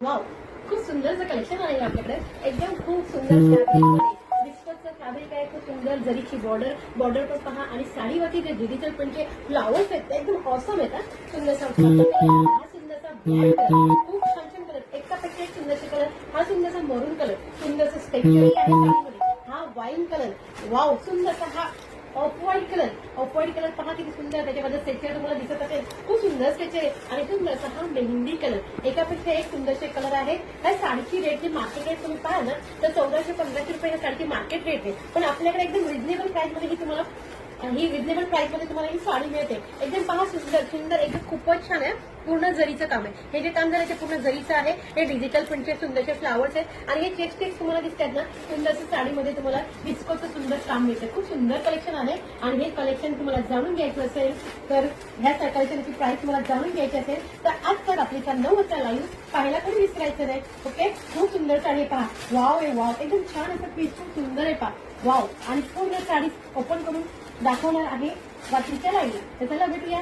Wow, खूप सुंदरचं collection आहे आपल्याकडे. एकदम खूप सुंदर डिस्कसचं फॅब्रिक आहे. खूप सुंदर जरीची बॉर्डर पण पहा आणि साडीवरती जे डिजिटल प्रिंटचे फ्लावर्स आहेत ते एकदम ऑसम येतात. सुंदरसा हा सुंदरसा ब्लॅक कलर, खूप छान छान कलर, एकापेक्षा एक सुंदरचे कलर. हा सुंदरसा मरून कलर, सुंदरसा स्टेचरी आहे साडीमध्ये. हा वाईन कलर, वाव, सुंदरसा हा ऑफ व्हाईट कलर पहा किती सुंदर. त्याच्यामध्ये स्ट्रेचर तुम्हाला दिसत असेल, खूप सुंदर स्ट्रेचर आहे. आणि सुंदरसा हा मेहंदी कलर, एकापेक्षा एक सुंदरचे कलर आहे. ह्या साडीची रेट, जी मार्केट रेट तुम्ही पाहा ना, तर 1415 रुपये ह्या साडीची मार्केट रेट आहे. पण आपल्याकडे एकदम रिजनेबल प्राइस मध्ये ही तुम्हाला रिजनेबल प्राइस मध्ये तुम्हाला ही साडी मिळते. एकदम पहा, सुंदर सुंदर, एकदम खूपच छान आहे. पूर्ण जरीचं काम आहे. हे जे काम झालं ते पूर्ण जरीचं आहे. हे डिजिटल प्रिंटचे सुंदरचे फ्लावर्स आहेत. आणि हे चेक स्टिक्स तुम्हाला दिसतात ना, सुंदरच्या साडीमध्ये तुम्हाला डिस्कोचं सुंदर काम मिळतं. खूप सुंदर कलेक्शन आहे. आणि हे कलेक्शन तुम्हाला जाणून घ्यायचं असेल तर ह्या कलेक्शनची प्राइस तुम्हाला जाणून घ्यायची असेल तर आज तर आपली 9 वाजता लाईव्ह पाहायला कोणी विसरायचं नाही. ओके, खूप सुंदर साडी पहा. वाव आहे, वाव, एकदम छान असं पीस, खूप सुंदर आहे पहा. वाव. आणि पूर्ण साडी ओपन करून दाखवणार आहे रात्रीच्या लाईव्ह. तर चला भेटूया.